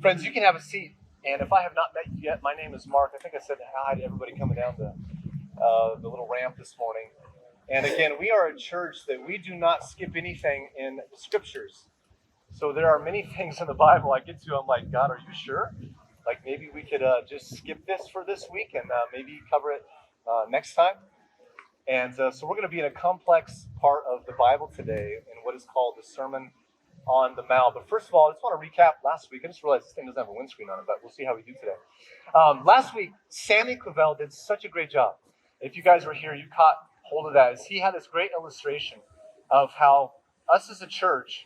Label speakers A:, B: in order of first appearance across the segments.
A: Friends, you can have a seat. And if I have not met you yet, my name is Mark. I think I said hi to everybody coming down the little ramp this morning. And again, we are a church that we do not skip anything in the scriptures. So there are many things in the Bible I get to, I'm like, God, are you sure? Like maybe we could just skip this for this week and maybe cover it next time. And so we're going to be in a complex part of the Bible today in what is called the Sermon on the Mount. But first of all, I just want to recap last week. I just realized this thing doesn't have a windscreen on it, but we'll see how we do today. Last week, Sammy Clavel did such a great job. If you guys were here, you caught hold of that. As he had this great illustration of how us as a church,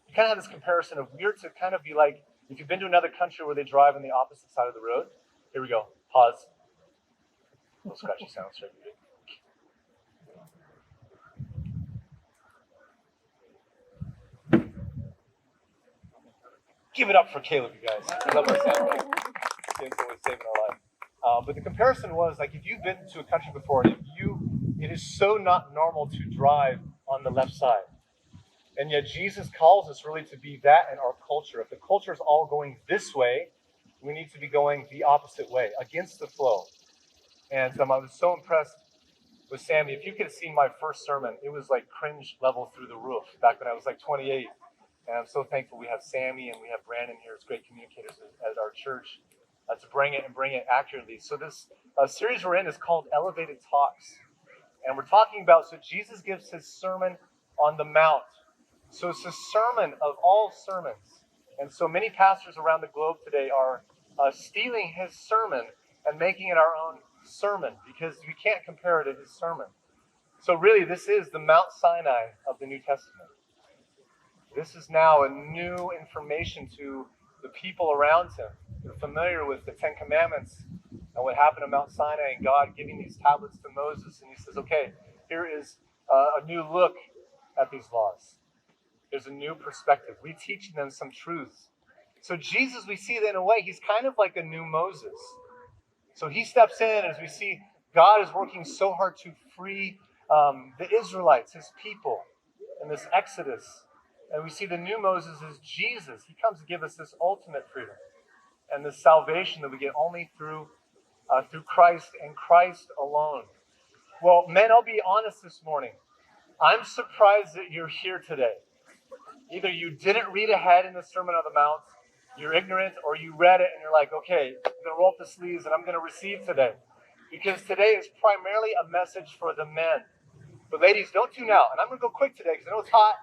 A: you kind of have this comparison of we're to kind of be like, if you've been to another country where they drive on the opposite side of the road. Here we go. Pause. Little scratchy sounds right here. Give it up for Caleb, you guys. I love my sound. It's always saving our life. But the comparison was like if you've been to a country before, it is so not normal to drive on the left side. And yet Jesus calls us really to be that in our culture. If the culture is all going this way, we need to be going the opposite way, against the flow. And I was so impressed with Sammy. If you could have seen my first sermon, it was like cringe level through the roof back when I was like 28. And I'm so thankful we have Sammy and we have Brandon here as great communicators at our church to bring it accurately. So this series we're in is called Elevated Talks. And we're talking about, so Jesus gives his Sermon on the Mount. So it's a sermon of all sermons. And so many pastors around the globe today are stealing his sermon and making it our own sermon because we can't compare it to his sermon. So really, this is the Mount Sinai of the New Testament. This is now a new information to the people around him. They're familiar with the Ten Commandments and what happened at Mount Sinai and God giving these tablets to Moses. And he says, okay, here is a new look at these laws. There's a new perspective. We teach them some truths. So Jesus, we see that in a way, he's kind of like a new Moses. So he steps in as we see God is working so hard to free the Israelites, his people, in this Exodus. And we see the new Moses is Jesus. He comes to give us this ultimate freedom and this salvation that we get only through Christ and Christ alone. Well, men, I'll be honest this morning. I'm surprised that you're here today. Either you didn't read ahead in the Sermon on the Mount, you're ignorant, or you read it and you're like, okay, I'm going to roll up the sleeves and I'm going to receive today. Because today is primarily a message for the men. But ladies, don't tune out. And I'm going to go quick today because I know it's hot.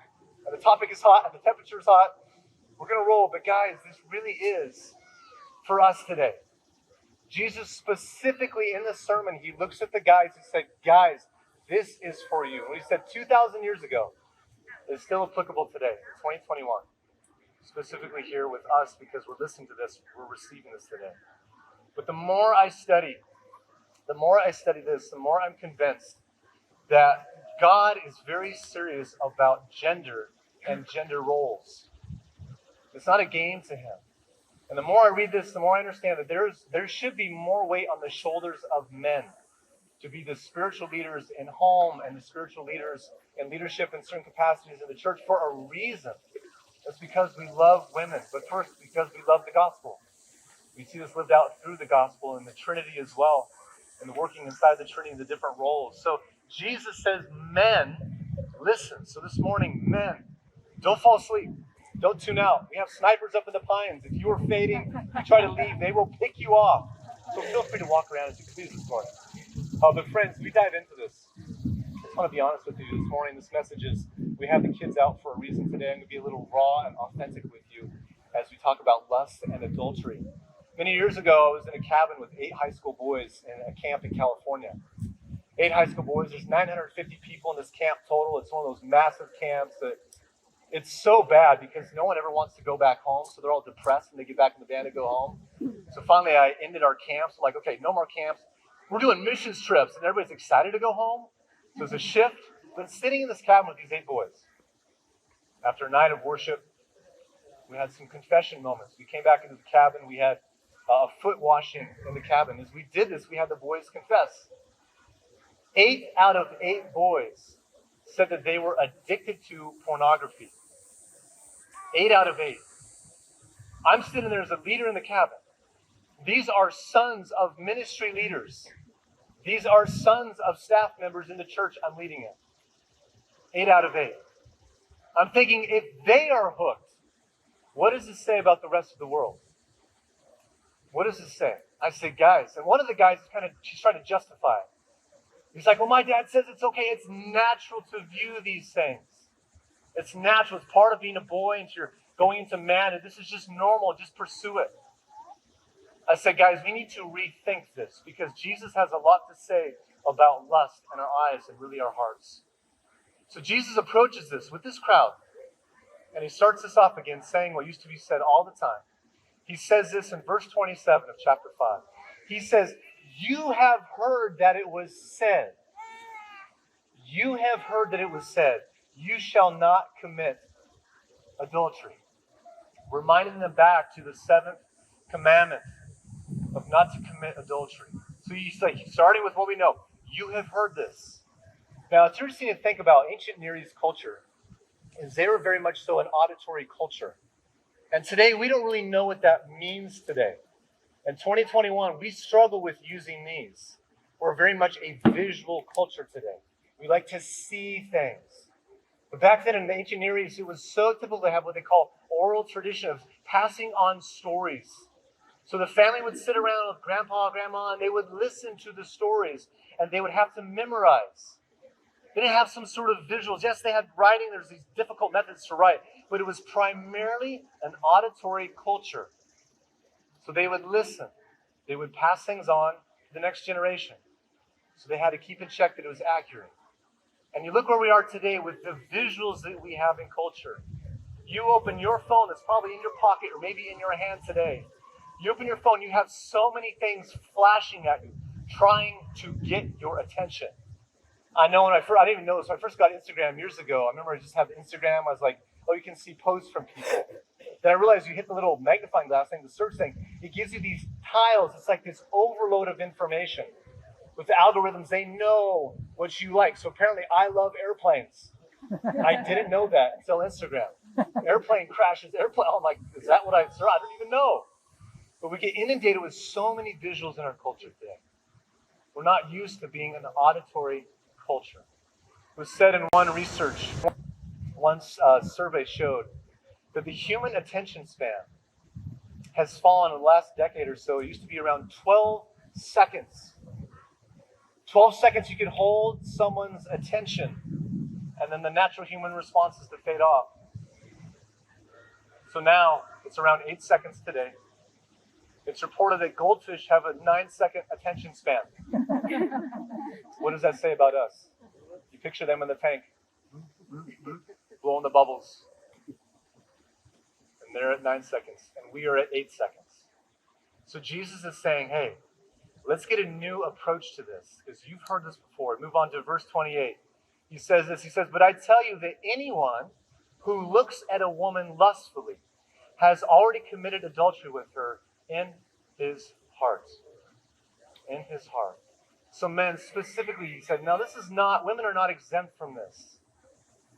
A: And the topic is hot, and the temperature is hot. We're going to roll. But guys, this really is for us today. Jesus specifically in the sermon, he looks at the guys and said, guys, this is for you. What he said 2,000 years ago is still applicable today, in 2021. Specifically here with us, because we're listening to this, we're receiving this today. But the more I study this, the more I'm convinced that God is very serious about gender and gender roles. It's not a game to him. And the more I read this, the more I understand that there should be more weight on the shoulders of men to be the spiritual leaders in home and the spiritual leaders in leadership in certain capacities in the church for a reason. It's because we love women, but first because we love the gospel. We see this lived out through the gospel and the Trinity as well, and the working inside the Trinity and the different roles. So Jesus says, men, listen. So this morning, men, don't fall asleep. Don't tune out. We have snipers up in the pines. If you are fading, you try to leave, they will pick you off. So feel free to walk around as you please this morning. But friends, we dive into this. I just want to be honest with you this morning. This message is, we have the kids out for a reason today. I'm going to be a little raw and authentic with you as we talk about lust and adultery. Many years ago, I was in a cabin with 8 high school boys in a camp in California. 8 high school boys. There's 950 people in this camp total. It's one of those massive camps that it's so bad because no one ever wants to go back home. So they're all depressed when they get back in the van to go home. So finally, I ended our camps. Like, okay, no more camps. We're doing missions trips. And everybody's excited to go home. So it's a shift. But sitting in this cabin with these 8 boys, after a night of worship, we had some confession moments. We came back into the cabin. We had a foot washing in the cabin. As we did this, we had the boys confess. 8 out of 8 boys said that they were addicted to pornography. 8 out of 8. I'm sitting there as a leader in the cabin. These are sons of ministry leaders. These are sons of staff members in the church I'm leading in. 8 out of 8. I'm thinking, if they are hooked, what does it say about the rest of the world? What does it say? I say, guys, and one of the guys is she's trying to justify it. He's like, well, my dad says it's okay. It's natural to view these things. It's natural. It's part of being a boy, and you're going into man, and this is just normal. Just pursue it. I said, guys, we need to rethink this, because Jesus has a lot to say about lust in our eyes and really our hearts. So Jesus approaches this with this crowd, and he starts this off again, saying what used to be said all the time. He says this in verse 27 of chapter 5. He says, you have heard that it was said. You have heard that it was said, you shall not commit adultery. Reminding them back to the 7th commandment of not to commit adultery. So he's like, starting with what we know. You have heard this. Now, it's interesting to think about ancient Near East culture, is they were very much so an auditory culture. And today, we don't really know what that means today. In 2021, we struggle with using these. We're very much a visual culture today. We like to see things. But back then in the ancient Near East, it was so typical to have what they call oral tradition of passing on stories. So the family would sit around with grandpa, grandma, and they would listen to the stories, and they would have to memorize. They didn't have some sort of visuals. Yes, they had writing. There's these difficult methods to write, but it was primarily an auditory culture. So they would listen. They would pass things on to the next generation. So they had to keep in check that it was accurate. And you look where we are today with the visuals that we have in culture. You open your phone that's probably in your pocket or maybe in your hand today. You open your phone, you have so many things flashing at you, trying to get your attention. I know I didn't even know this. When I first got Instagram years ago, I remember I just had Instagram. I was like, oh, you can see posts from people. Then I realized you hit the little magnifying glass thing, the search thing. It gives you these tiles. It's like this overload of information. With the algorithms, they know what you like. So apparently I love airplanes. I didn't know that until Instagram. Airplane crashes, I'm like, is that what I saw? I don't even know. But we get inundated with so many visuals in our culture today. We're not used to being an auditory culture. It was said in one survey showed that the human attention span has fallen in the last decade or so. It used to be around 12 seconds. 12 seconds you can hold someone's attention, and then the natural human response is to fade off. So now it's around 8 seconds today. It's reported that goldfish have a 9-second attention span. What does that say about us? You picture them in the tank, blowing the bubbles. And they're at 9 seconds, and we are at 8 seconds. So Jesus is saying, hey, let's get a new approach to this, because you've heard this before. Move on to verse 28. He says this, he says, but I tell you that anyone who looks at a woman lustfully has already committed adultery with her in his heart. In his heart. So men, specifically, he said, now this is not, women are not exempt from this.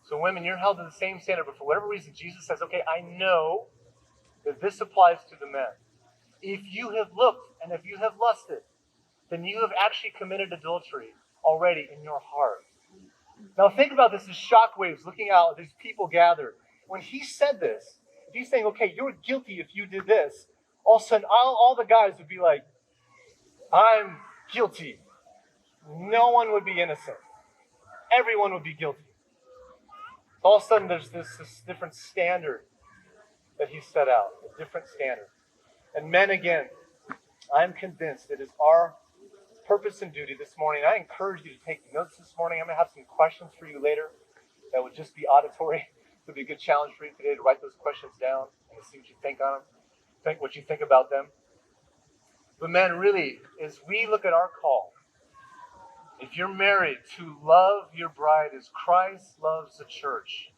A: So women, you're held to the same standard, but for whatever reason, Jesus says, okay, I know that this applies to the men. If you have looked and if you have lusted, then you have actually committed adultery already in your heart. Now think about this as shockwaves looking out at these people gathered. When he said this, if he's saying, okay, you're guilty if you did this, all of a sudden all the guys would be like, I'm guilty. No one would be innocent. Everyone would be guilty. All of a sudden there's this different standard that he set out, a different standard. And men, again, I'm convinced it is our purpose and duty this morning. I encourage you to take notes this morning. I'm going to have some questions for you later that would just be auditory. It would be a good challenge for you today to write those questions down and see what you think on them, think what you think about them. But men, really, as we look at our call, if you're married, to love your bride as Christ loves the church.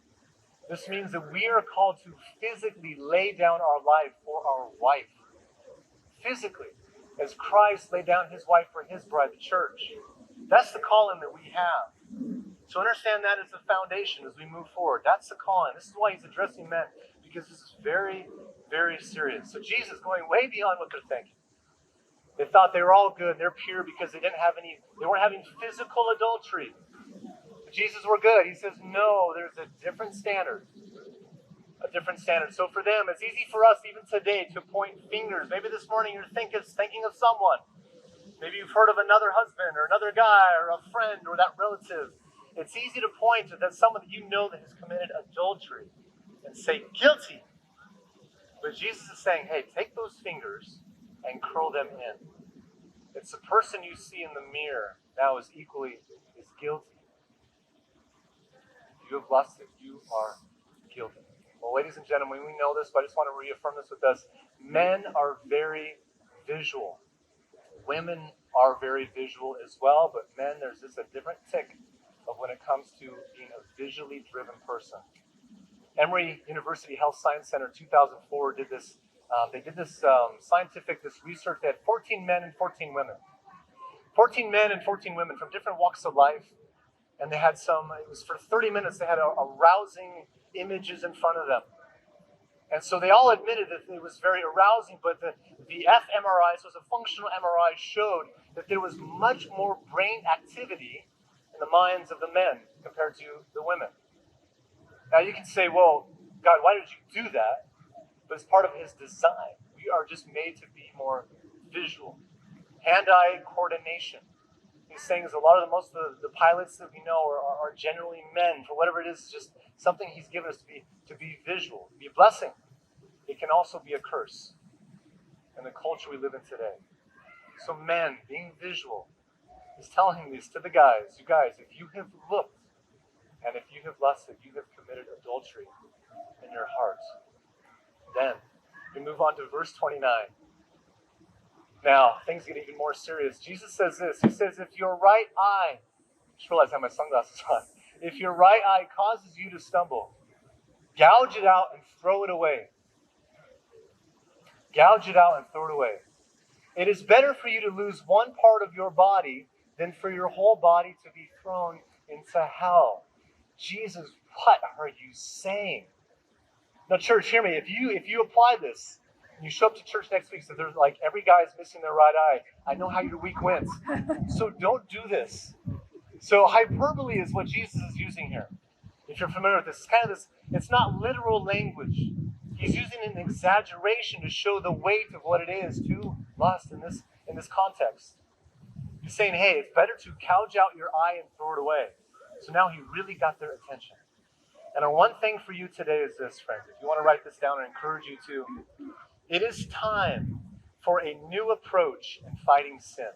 A: This means that we are called to physically lay down our life for our wife. Physically, as Christ laid down his life for his bride, the church. That's the calling that we have. So understand that as the foundation as we move forward. That's the calling. This is why he's addressing men, because this is very, very serious. So Jesus going way beyond what they're thinking. They thought they were all good and they're pure because they weren't having physical adultery. But Jesus were good. He says, no, there's a different standard. A different standard. So for them, it's easy for us even today to point fingers. Maybe this morning you're thinking of someone. Maybe you've heard of another husband or another guy or a friend or that relative. It's easy to point to someone that you know that has committed adultery and say, guilty. But Jesus is saying, hey, take those fingers and curl them in. It's the person you see in the mirror now is equally as guilty. If you have lusted, you are guilty. Well, ladies and gentlemen, we know this, but I just want to reaffirm this with us. Men are very visual. Women are very visual as well, but men, there's just a different tick of when it comes to being a visually driven person. Emory University Health Science Center 2004 did this. They did this research. They had 14 men and 14 women. 14 men and 14 women from different walks of life. And they had it was for 30 minutes, they had arousing images in front of them. And so they all admitted that it was very arousing, but the fMRI, so it was a functional MRI, showed that there was much more brain activity in the minds of the men compared to the women. Now you can say, well, God, why did you do that? But it's part of his design. We are just made to be more visual. Hand-eye coordination. He's saying is most of the pilots that we know are generally men. For whatever it is, just something he's given us to be visual, to be a blessing. It can also be a curse in the culture we live in today. So men, being visual, is telling this to the guys. You guys, if you have looked and if you have lusted, you have committed adultery in your heart. Then we move on to verse 29. Now, things get even more serious. Jesus says this. He says, if your right eye, just realized I have my sunglasses on. If your right eye causes you to stumble, gouge it out and throw it away. Gouge it out and throw it away. It is better for you to lose one part of your body than for your whole body to be thrown into hell. Jesus, what are you saying? Now, church, hear me. If you apply this, and you show up to church next week, so there's like every guy's missing their right eye, I know how your week went. So don't do this. So hyperbole is what Jesus is using here. If you're familiar with this, it's not literal language. He's using an exaggeration to show the weight of what it is to lust in this context. He's saying, hey, it's better to gouge out your eye and throw it away. So now he really got their attention. And our one thing for you today is this, friends. If you want to write this down, I encourage you to. It is time for a new approach in fighting sin.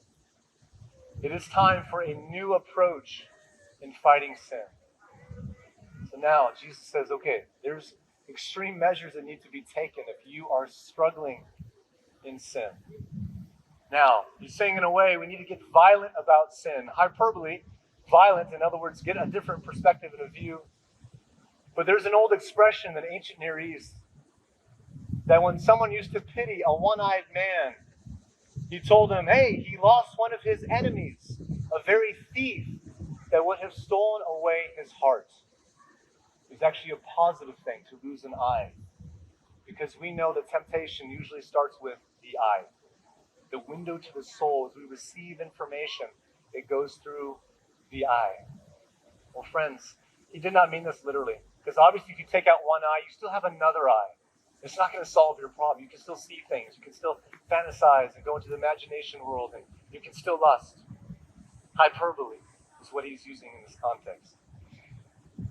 A: It is time for a new approach in fighting sin. So now Jesus says, okay, there's extreme measures that need to be taken if you are struggling in sin. Now, he's saying in a way, we need to get violent about sin. Hyperbole, violent, in other words, get a different perspective and a view. But there's an old expression in ancient Near East that when someone used to pity a one-eyed man, he told him, hey, he lost one of his enemies, a very thief that would have stolen away his heart. It's actually a positive thing to lose an eye, because we know that temptation usually starts with the eye. The window to the soul, as we receive information, it goes through the eye. Well, friends, he did not mean this literally, because obviously if you take out one eye, you still have another eye. It's not going to solve your problem. You can still see things. You can still fantasize and go into the imagination world, and you can still lust. Hyperbole is what he's using in this context.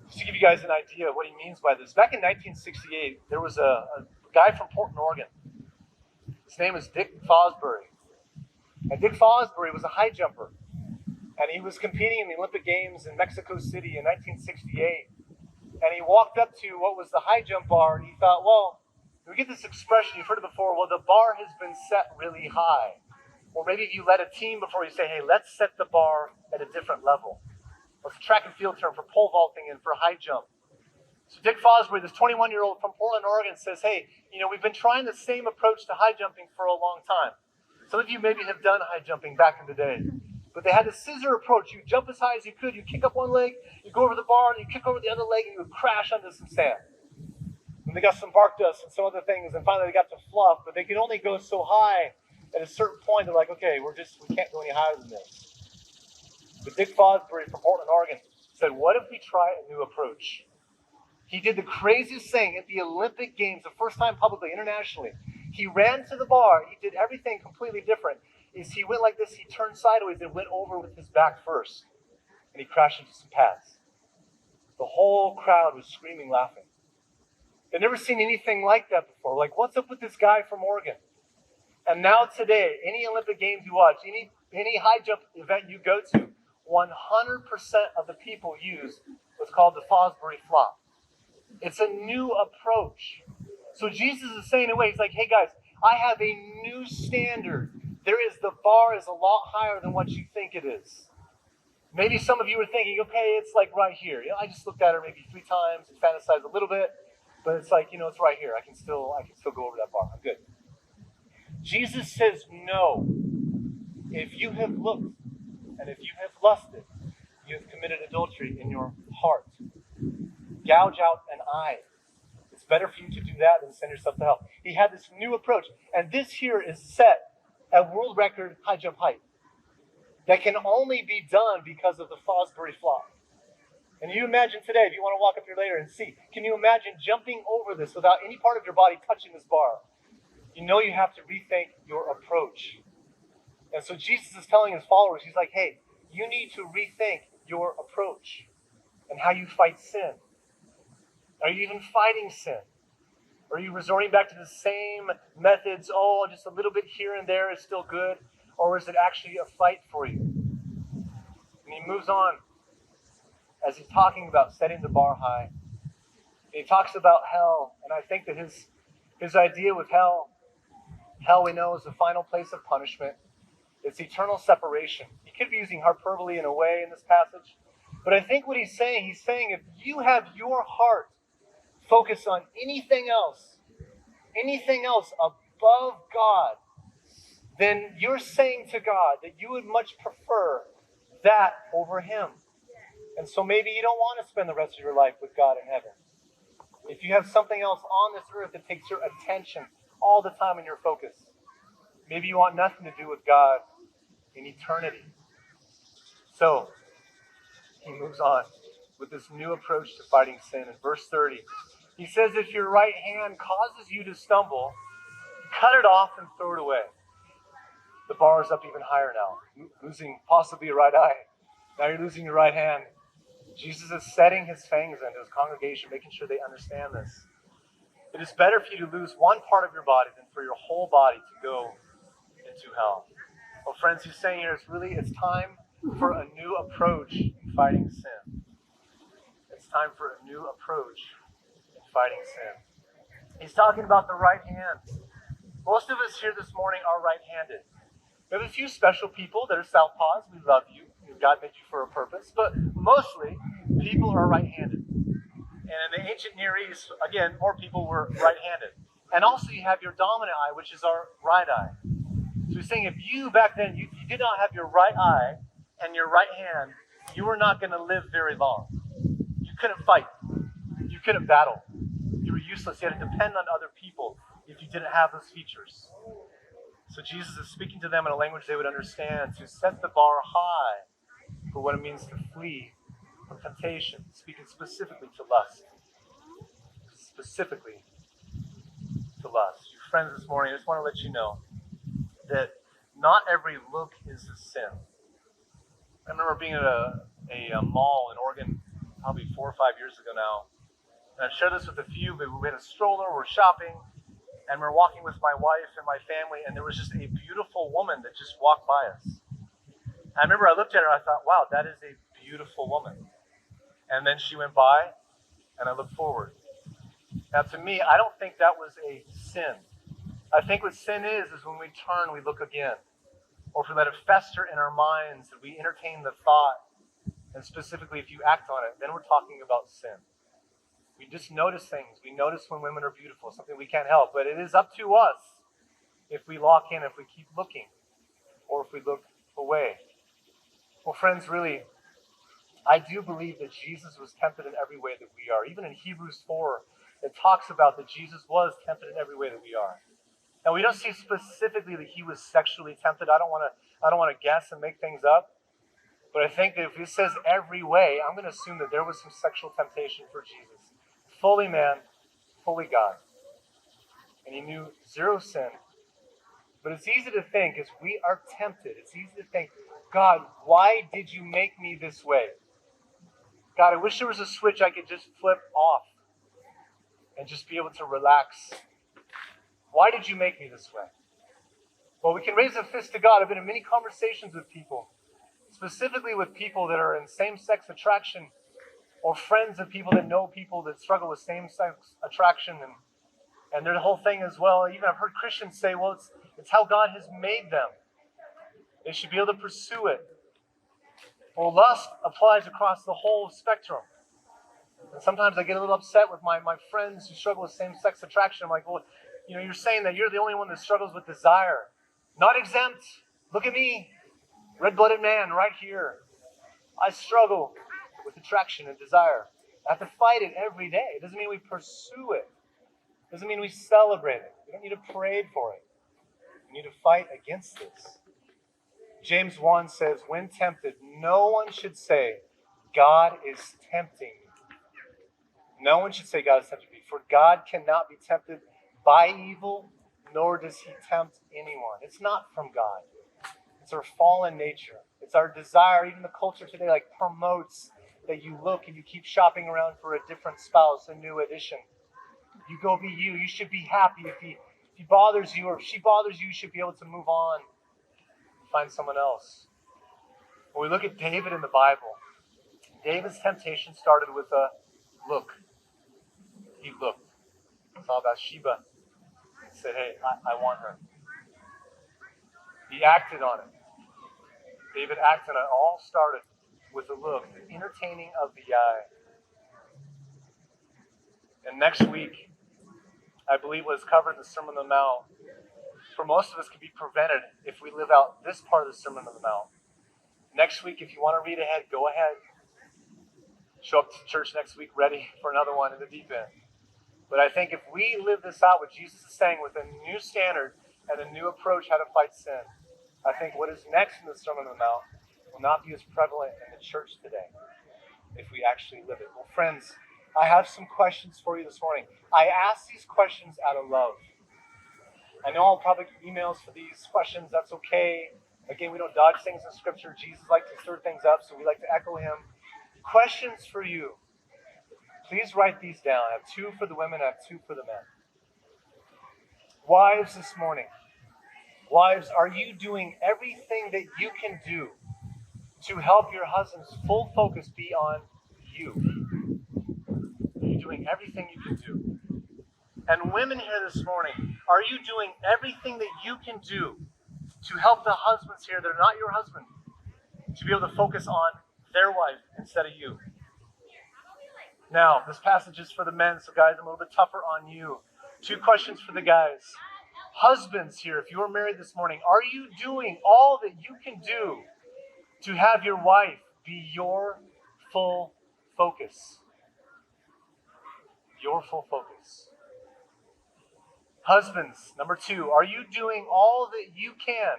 A: Just to give you guys an idea of what he means by this, back in 1968, there was a guy from Portland, Oregon. His name is Dick Fosbury. And Dick Fosbury was a high jumper. And he was competing in the Olympic Games in Mexico City in 1968. And he walked up to what was the high jump bar, and he thought, well, we get this expression, you've heard it before, well, the bar has been set really high. Or maybe if you led a team before, you say, hey, let's set the bar at a different level. Or it's a track and field term for pole vaulting and for high jump. So Dick Fosbury, this 21-year-old from Portland, Oregon, says, hey, we've been trying the same approach to high jumping for a long time. Some of you maybe have done high jumping back in the day. But they had a scissor approach. You jump as high as you could, you kick up one leg, you go over the bar, and you kick over the other leg, and you would crash onto some sand. And they got some bark dust and some other things, and finally they got to fluff, but they could only go so high. At a certain point, they're like, okay, we can't go any higher than this. But Dick Fosbury from Portland, Oregon said, what if we try a new approach? He did the craziest thing at the Olympic Games, the first time publicly, internationally. He ran to the bar. He did everything completely different. He went like this. He turned sideways and went over with his back first. And he crashed into some pads. The whole crowd was screaming, laughing. They'd never seen anything like that before. Like, what's up with this guy from Oregon? And now today, any Olympic Games you watch, any high jump event you go to, 100% of the people use what's called the Fosbury flop. It's a new approach. So Jesus is saying in a way, he's like, hey guys, I have a new standard. The bar is a lot higher than what you think it is. Maybe some of you were thinking, okay, it's like right here. I just looked at her maybe 3 times and fantasized a little bit, but it's like, it's right here. I can still go over that bar. I'm good. Jesus says, no. If you have looked and if you have lusted, you have committed adultery in your heart. Gouge out an eye. It's better for you to do that than send yourself to hell. He had this new approach, and this here is set at world record high jump height that can only be done because of the Fosbury flop. And you imagine today, if you want to walk up here later and see, can you imagine jumping over this without any part of your body touching this bar? You have to rethink your approach. And so Jesus is telling his followers, he's like, hey, you need to rethink your approach and how you fight sin. Are you even fighting sin? Are you resorting back to the same methods? Oh, just a little bit here and there is still good. Or is it actually a fight for you? And he moves on as he's talking about setting the bar high. And he talks about hell. And I think that his idea with hell we know is the final place of punishment. It's eternal separation. He could be using hyperbole in a way in this passage. But I think what he's saying if you have your heart focused on anything else above God, then you're saying to God that you would much prefer that over him. And so maybe you don't want to spend the rest of your life with God in heaven. If you have something else on this earth that takes your attention all the time and your focus, maybe you want nothing to do with God in eternity. So he moves on with this new approach to fighting sin. In verse 30, he says, if your right hand causes you to stumble, cut it off and throw it away. The bar is up even higher now, losing possibly your right eye. Now you're losing your right hand. Jesus is setting his fangs into his congregation, making sure they understand this. It is better for you to lose one part of your body than for your whole body to go into hell. Well, friends, he's saying here, it's time for a new approach in fighting sin. It's time for a new approach in fighting sin. He's talking about the right hand. Most of us here this morning are right-handed. We have a few special people that are southpaws. We love you. God made you for a purpose. But mostly, people are right-handed. And in the ancient Near East, again, more people were right-handed. And also you have your dominant eye, which is our right eye. So he's saying if you, back then, you did not have your right eye and your right hand, you were not going to live very long. You couldn't fight. You couldn't battle. You were useless. You had to depend on other people if you didn't have those features. So Jesus is speaking to them in a language they would understand to set the bar high for what it means to flee from temptation, speaking specifically to lust. Specifically to lust. Your friends, this morning, I just want to let you know that not every look is a sin. I remember being at a mall in Oregon probably 4 or 5 years ago now. And I've shared this with a few, but we had a stroller, we're shopping, and we're walking with my wife and my family, and there was just a beautiful woman that just walked by us. I remember I looked at her and I thought, wow, that is a beautiful woman. And then she went by, and I looked forward. Now to me, I don't think that was a sin. I think what sin is when we turn, we look again. Or if we let it fester in our minds, that we entertain the thought, and specifically if you act on it, then we're talking about sin. We just notice things. We notice when women are beautiful, something we can't help. But it is up to us if we lock in, if we keep looking, or if we look away. Well, friends, really, I do believe that Jesus was tempted in every way that we are. Even in Hebrews 4, that talks about that Jesus was tempted in every way that we are. And we don't see specifically that he was sexually tempted. I don't want to guess and make things up. But I think that if it says every way, I'm going to assume that there was some sexual temptation for Jesus. Fully man, fully God. And he knew zero sin. But it's easy to think, as we are tempted, it's easy to think, God, why did you make me this way? God, I wish there was a switch I could just flip off and just be able to relax. Why did you make me this way? Well, we can raise a fist to God. I've been in many conversations with people, specifically with people that are in same-sex attraction or friends of people that know people that struggle with same-sex attraction and their whole thing as well. Even I've heard Christians say, well, it's how God has made them. They should be able to pursue it. Well, lust applies across the whole spectrum. And sometimes I get a little upset with my friends who struggle with same-sex attraction. I'm like, well, you're saying that you're the only one that struggles with desire. Not exempt. Look at me. Red-blooded man right here. I struggle with attraction and desire. I have to fight it every day. It doesn't mean we pursue it. It doesn't mean we celebrate it. We don't need to parade for it. We need to fight against this. James 1 says, when tempted, no one should say, God is tempting me. No one should say God is tempting me. For God cannot be tempted by evil, nor does he tempt anyone. It's not from God. It's our fallen nature. It's our desire. Even the culture today promotes that you look and you keep shopping around for a different spouse, a new addition. You go be you. You should be happy. If he bothers you or if she bothers you, you should be able to move on and find someone else. When we look at David in the Bible, David's temptation started with a look. He looked. Saw Bathsheba and said, hey, I want her. He acted on it. David acted on it. All started with a look, the entertaining of the eye. And next week, I believe what is covered in the Sermon on the Mount, for most of us, can be prevented if we live out this part of the Sermon on the Mount. Next week, if you want to read ahead, go ahead. Show up to church next week ready for another one in the deep end. But I think if we live this out, what Jesus is saying, with a new standard and a new approach how to fight sin, I think what is next in the Sermon on the Mount will not be as prevalent in the church today if we actually live it. Well, friends, I have some questions for you this morning. I ask these questions out of love. I know I'll probably get emails for these questions. That's okay. Again, we don't dodge things in Scripture. Jesus likes to stir things up, so we like to echo him. Questions for you. Please write these down. I have 2 for the women. I have 2 for the men. Wives this morning. Wives, are you doing everything that you can do to help your husband's full focus be on you? Are you doing everything you can do? And women here this morning, are you doing everything that you can do to help the husbands here that are not your husband to be able to focus on their wife instead of you? Now, this passage is for the men, so guys, I'm a little bit tougher on you. 2 questions for the guys. Husbands here, if you are married this morning, are you doing all that you can do to have your wife be your full focus? Your full focus. Husbands, number 2, are you doing all that you can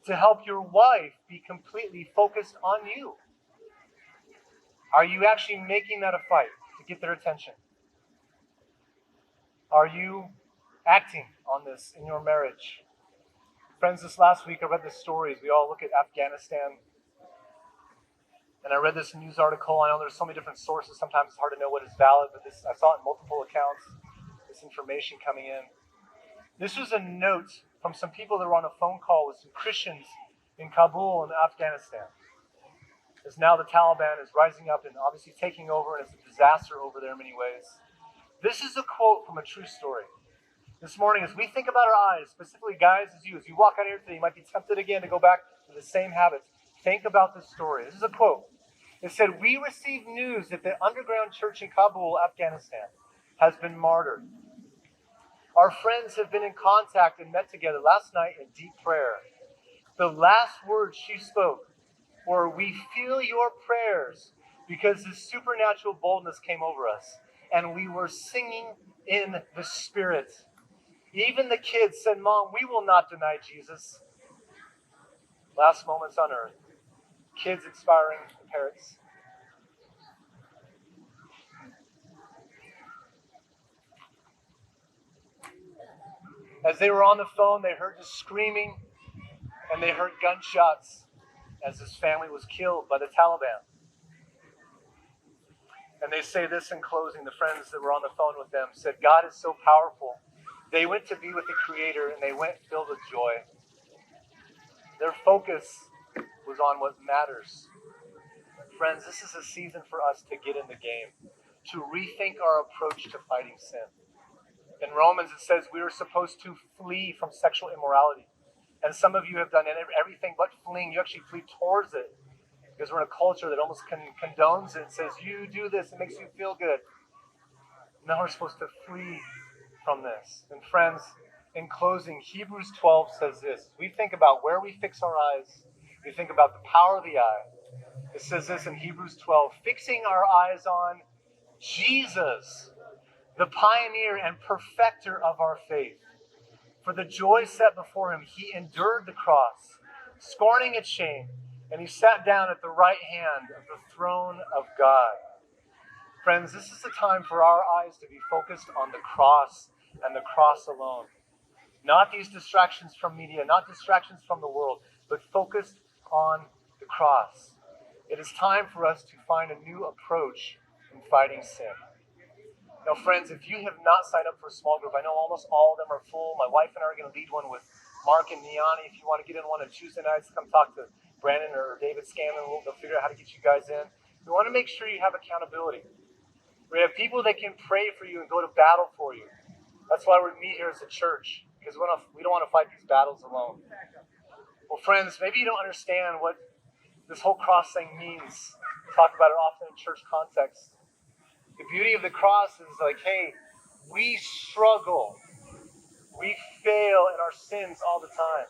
A: to help your wife be completely focused on you? Are you actually making that a fight to get their attention? Are you acting on this in your marriage? Friends, this last week I read the stories. We all look at Afghanistan. And I read this news article. I know there's so many different sources. Sometimes it's hard to know what is valid, but I saw it in multiple accounts, this information coming in. This was a note from some people that were on a phone call with some Christians in Kabul in Afghanistan. As now the Taliban is rising up and obviously taking over, and it's a disaster over there in many ways. This is a quote from a true story. This morning, as we think about our eyes, specifically guys as you walk out here today, you might be tempted again to go back to the same habits. Think about this story. This is a quote. It said, we received news that the underground church in Kabul, Afghanistan, has been martyred. Our friends have been in contact and met together last night in deep prayer. The last words she spoke were, we feel your prayers, because this supernatural boldness came over us, and we were singing in the Spirit. Even the kids said, Mom, we will not deny Jesus. Last moments on earth. Kids inspiring the parents. As they were on the phone, they heard the screaming and they heard gunshots as his family was killed by the Taliban. And they say this in closing. The friends that were on the phone with them said, God is so powerful. They went to be with the Creator and they went filled with joy. Their focus was on what matters. Friends, this is a season for us to get in the game, to rethink our approach to fighting sin. In Romans, it says we are supposed to flee from sexual immorality. And some of you have done everything but fleeing. You actually flee towards it. Because we're in a culture that almost condones it and says, you do this, it makes you feel good. Now we're supposed to flee from this. And friends, in closing, Hebrews 12 says this. We think about where we fix our eyes. We think about the power of the eye. It says this in Hebrews 12, fixing our eyes on Jesus, the pioneer and perfecter of our faith. For the joy set before him, he endured the cross, scorning its shame, and he sat down at the right hand of the throne of God. Friends, this is the time for our eyes to be focused on the cross and the cross alone. Not these distractions from media, not distractions from the world, but focused on the cross. It is time for us to find a new approach in fighting sin. Now, friends, if you have not signed up for a small group, I know almost all of them are full. My wife and I are going to lead one with Mark and Niani. If you want to get in one on Tuesday nights, come talk to Brandon or David Scanlon. They'll figure out how to get you guys in. We want to make sure you have accountability. We have people that can pray for you and go to battle for you. That's why we meet here as a church, because we don't want to fight these battles alone. Well, friends, maybe you don't understand what this whole cross thing means. We talk about it often in church context. The beauty of the cross is like, hey, we struggle. We fail in our sins all the time.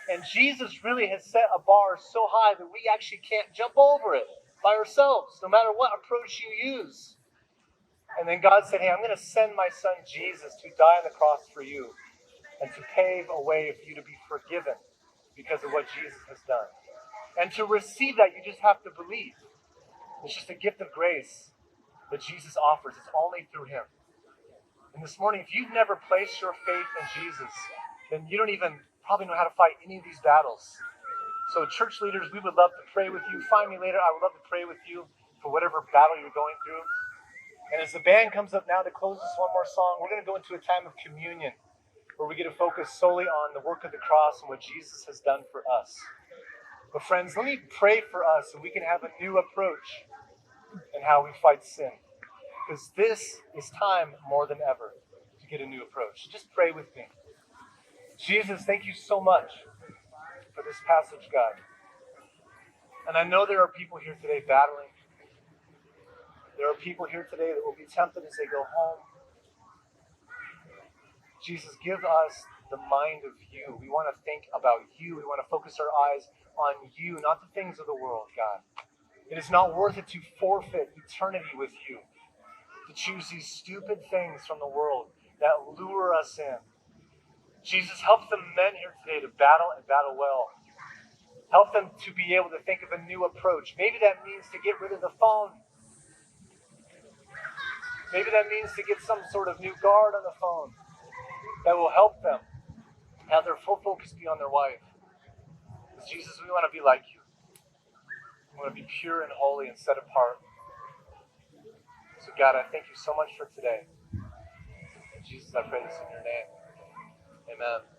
A: And Jesus really has set a bar so high that we actually can't jump over it by ourselves, no matter what approach you use. And then God said, hey, I'm going to send my son Jesus to die on the cross for you and to pave a way for you to be forgiven because of what Jesus has done. And to receive that, you just have to believe. It's just a gift of grace that Jesus offers. It's only through him. And this morning, if you've never placed your faith in Jesus, then you don't even probably know how to fight any of these battles. So church leaders, we would love to pray with you. Find me later. I would love to pray with you for whatever battle you're going through. And as the band comes up now to close this one more song, we're going to go into a time of communion where we get to focus solely on the work of the cross and what Jesus has done for us. But friends, let me pray for us so we can have a new approach in how we fight sin. Because this is time more than ever to get a new approach. Just pray with me. Jesus, thank you so much for this passage, God. And I know there are people here today battling. There are people here today that will be tempted as they go home. Jesus, give us the mind of you. We want to think about you. We want to focus our eyes on you, not the things of the world, God. It is not worth it to forfeit eternity with you, to choose these stupid things from the world that lure us in. Jesus, help the men here today to battle and battle well. Help them to be able to think of a new approach. Maybe that means to get rid of the phone. Maybe that means to get some sort of new guard on the phone that will help them have their full focus be on their wife. Because Jesus, we want to be like you. We want to be pure and holy and set apart. So God, I thank you so much for today. Jesus, I pray this in your name. Amen.